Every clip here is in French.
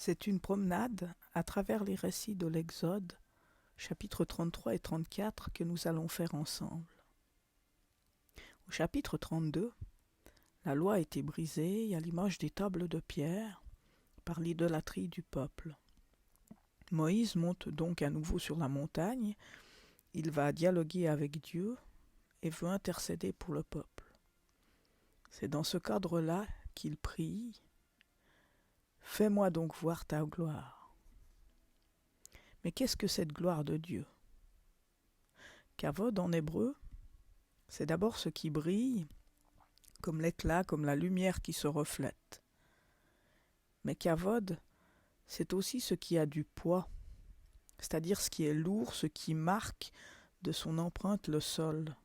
C'est une promenade à travers les récits de l'Exode, chapitres 33 et 34, que nous allons faire ensemble. Au chapitre 32, la loi a été brisée à l'image des tables de pierre par l'idolâtrie du peuple. Moïse monte donc à nouveau sur la montagne, il va dialoguer avec Dieu et veut intercéder pour le peuple. C'est dans ce cadre-là qu'il prie « Fais-moi donc voir ta gloire ». Mais qu'est-ce que cette gloire de Dieu? Kavod en hébreu, c'est d'abord ce qui brille, comme l'éclat, comme la lumière qui se reflète. Mais kavod, c'est aussi ce qui a du poids, c'est-à-dire ce qui est lourd, ce qui marque de son empreinte le sol,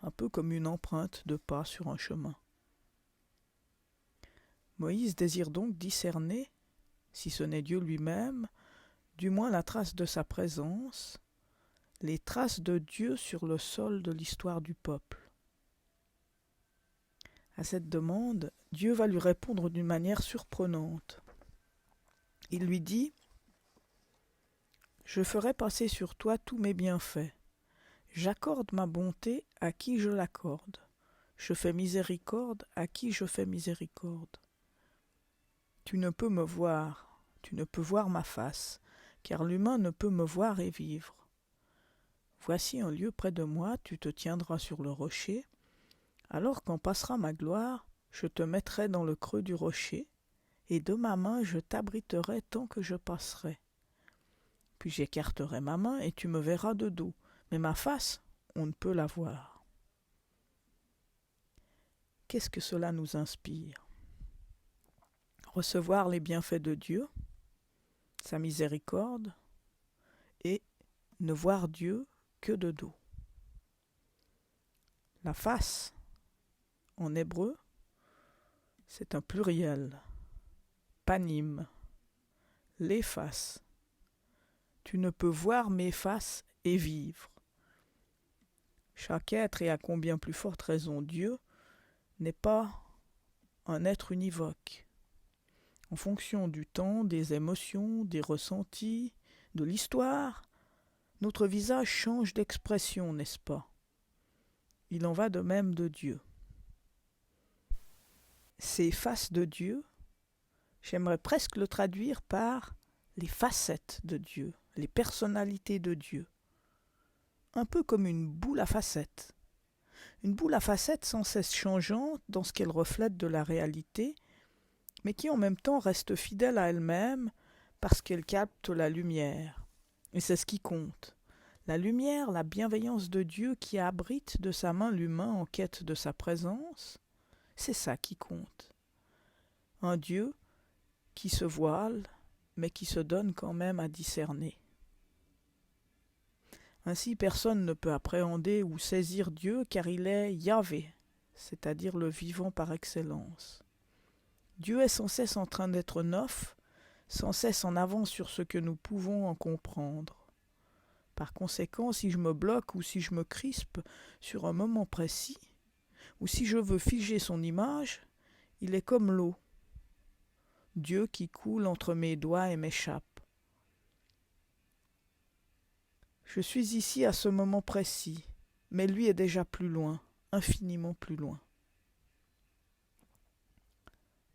un peu comme une empreinte de pas sur un chemin. Moïse désire donc discerner, si ce n'est Dieu lui-même, du moins la trace de sa présence, les traces de Dieu sur le sol de l'histoire du peuple. À cette demande, Dieu va lui répondre d'une manière surprenante. Il lui dit « Je ferai passer sur toi tous mes bienfaits. J'accorde ma bonté à qui je l'accorde. Je fais miséricorde à qui je fais miséricorde. Tu ne peux me voir, tu ne peux voir ma face, car l'humain ne peut me voir et vivre. Voici un lieu près de moi, tu te tiendras sur le rocher. Alors quand passera ma gloire, je te mettrai dans le creux du rocher, et de ma main je t'abriterai tant que je passerai. Puis j'écarterai ma main, et tu me verras de dos, mais ma face, on ne peut la voir. » Qu'est-ce que cela nous inspire? Recevoir les bienfaits de Dieu, sa miséricorde, et ne voir Dieu que de dos. La face, en hébreu, c'est un pluriel, panim, les faces. Tu ne peux voir mes faces et vivre. Chaque être, et à combien plus forte raison Dieu, n'est pas un être univoque. En fonction du temps, des émotions, des ressentis, de l'histoire, notre visage change d'expression, n'est-ce pas? Il en va de même de Dieu. Ces faces de Dieu, j'aimerais presque le traduire par les facettes de Dieu, les personnalités de Dieu. Un peu comme une boule à facettes. Une boule à facettes sans cesse changeante dans ce qu'elle reflète de la réalité, mais qui en même temps reste fidèle à elle-même parce qu'elle capte la lumière. Et c'est ce qui compte. La lumière, la bienveillance de Dieu qui abrite de sa main l'humain en quête de sa présence, c'est ça qui compte. Un Dieu qui se voile, mais qui se donne quand même à discerner. Ainsi, personne ne peut appréhender ou saisir Dieu car il est Yahvé, c'est-à-dire le vivant par excellence. Dieu est sans cesse en train d'être neuf, sans cesse en avance sur ce que nous pouvons en comprendre. Par conséquent, si je me bloque ou si je me crispe sur un moment précis, ou si je veux figer son image, il est comme l'eau. Dieu qui coule entre mes doigts et m'échappe. Je suis ici à ce moment précis, mais lui est déjà plus loin, infiniment plus loin.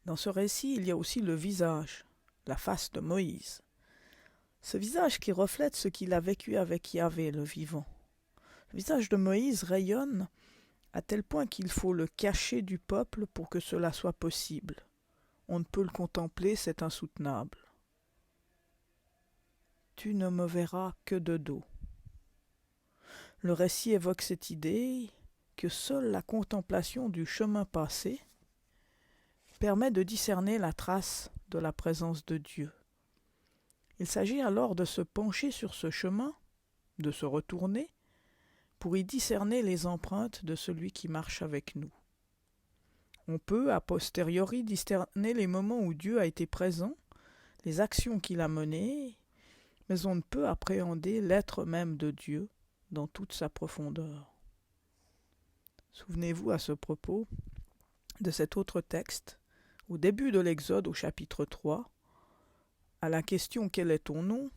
Dans ce récit, il y a aussi le visage, la face de Moïse. Ce visage qui reflète ce qu'il a vécu avec Yahvé, le vivant. Le visage de Moïse rayonne à tel point qu'il faut le cacher du peuple pour que cela soit possible. On ne peut le contempler, c'est insoutenable. Tu ne me verras que de dos. Le récit évoque cette idée que seule la contemplation du chemin passé permet de discerner la trace de la présence de Dieu. Il s'agit alors de se pencher sur ce chemin, de se retourner, pour y discerner les empreintes de celui qui marche avec nous. On peut, a posteriori, discerner les moments où Dieu a été présent, les actions qu'il a menées, mais on ne peut appréhender l'être même de Dieu dans toute sa profondeur. Souvenez-vous à ce propos de cet autre texte, au début de l'Exode au chapitre 3, À la question « Quel est ton nom ?»,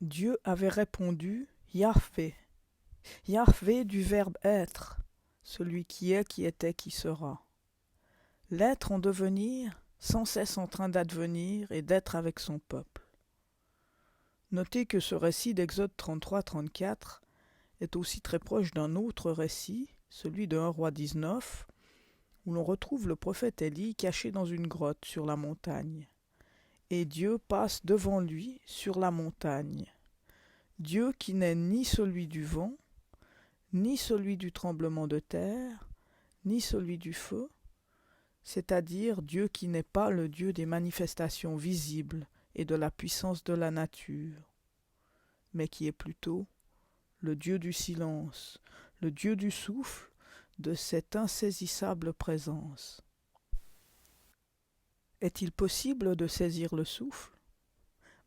Dieu avait répondu « Yahvé ». Yahvé du verbe être, celui qui est, qui était, qui sera. L'être en devenir, sans cesse en train d'advenir et d'être avec son peuple. Notez que ce récit d'Exode 33-34 est aussi très proche d'un autre récit, celui de 1 Roi 19, où l'on retrouve le prophète Élie caché dans une grotte sur la montagne. Et Dieu passe devant lui sur la montagne. Dieu qui n'est ni celui du vent, ni celui du tremblement de terre, ni celui du feu, c'est-à-dire Dieu qui n'est pas le Dieu des manifestations visibles et de la puissance de la nature, mais qui est plutôt le Dieu du silence, le Dieu du souffle, de cette insaisissable présence. Est-il possible de saisir le souffle ?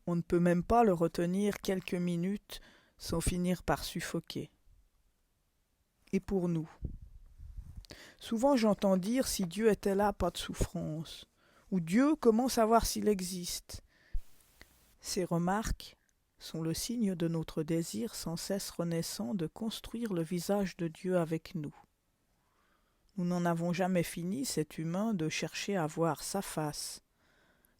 On ne peut même pas le retenir quelques minutes sans finir par suffoquer. Et pour nous ? Souvent j'entends dire « si Dieu était là, pas de souffrance » ou « Dieu, comment savoir s'il existe ?» Ces remarques sont le signe de notre désir sans cesse renaissant de construire le visage de Dieu avec nous. Nous n'en avons jamais fini, c'est humain, de chercher à voir sa face,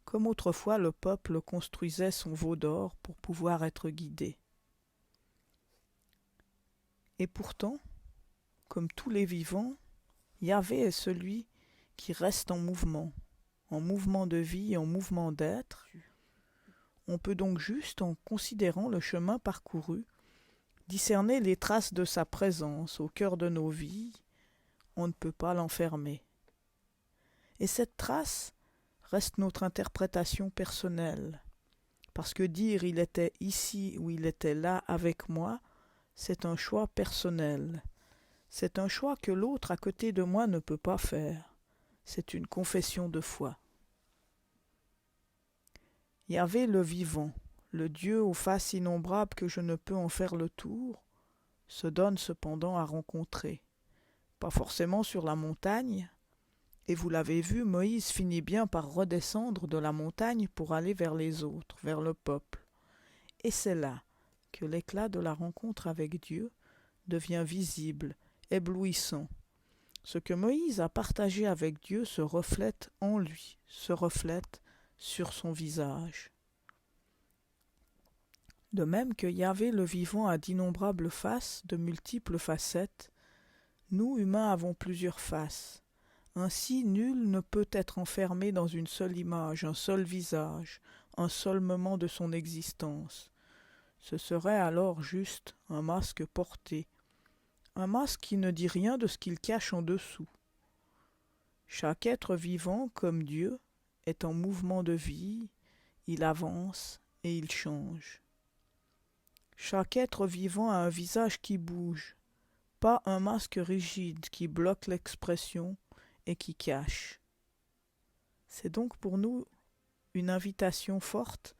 comme autrefois le peuple construisait son veau d'or pour pouvoir être guidé. Et pourtant, comme tous les vivants, Yahvé est celui qui reste en mouvement de vie, en mouvement d'être. On peut donc juste, en considérant le chemin parcouru, discerner les traces de sa présence au cœur de nos vies. On ne peut pas l'enfermer. Et cette trace reste notre interprétation personnelle, parce que dire « il était ici » ou « il était là avec moi », c'est un choix personnel. C'est un choix que l'autre à côté de moi ne peut pas faire. C'est une confession de foi. Yahvé le vivant, le Dieu aux faces innombrables que je ne peux en faire le tour, se donne cependant à rencontrer. Pas forcément sur la montagne, et vous l'avez vu, Moïse finit bien par redescendre de la montagne pour aller vers les autres, vers le peuple. Et c'est là que l'éclat de la rencontre avec Dieu devient visible, éblouissant. Ce que Moïse a partagé avec Dieu se reflète en lui, se reflète sur son visage. De même que Yahvé le vivant a d'innombrables faces, de multiples facettes, nous humains avons plusieurs faces. Ainsi, nul ne peut être enfermé dans une seule image, un seul visage, un seul moment de son existence. Ce serait alors juste un masque porté, un masque qui ne dit rien de ce qu'il cache en dessous. Chaque être vivant, comme Dieu, est en mouvement de vie, il avance et il change. Chaque être vivant a un visage qui bouge, pas un masque rigide qui bloque l'expression et qui cache. C'est donc pour nous une invitation forte,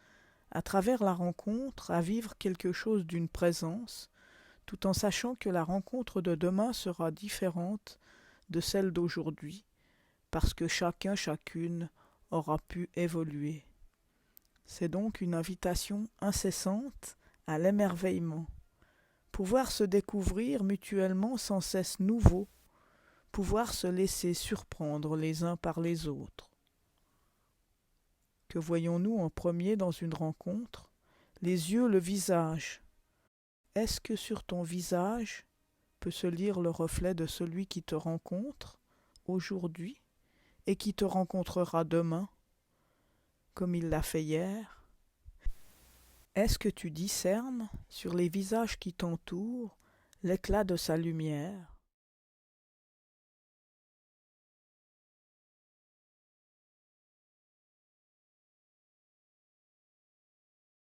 à travers la rencontre, à vivre quelque chose d'une présence, tout en sachant que la rencontre de demain sera différente de celle d'aujourd'hui, parce que chacun, chacune aura pu évoluer. C'est donc une invitation incessante à l'émerveillement, pouvoir se découvrir mutuellement sans cesse nouveau, pouvoir se laisser surprendre les uns par les autres. Que voyons-nous en premier dans une rencontre ? Les yeux, le visage. Est-ce que sur ton visage peut se lire le reflet de celui qui te rencontre aujourd'hui et qui te rencontrera demain, comme il l'a fait hier ? Est-ce que tu discernes sur les visages qui t'entourent l'éclat de sa lumière ?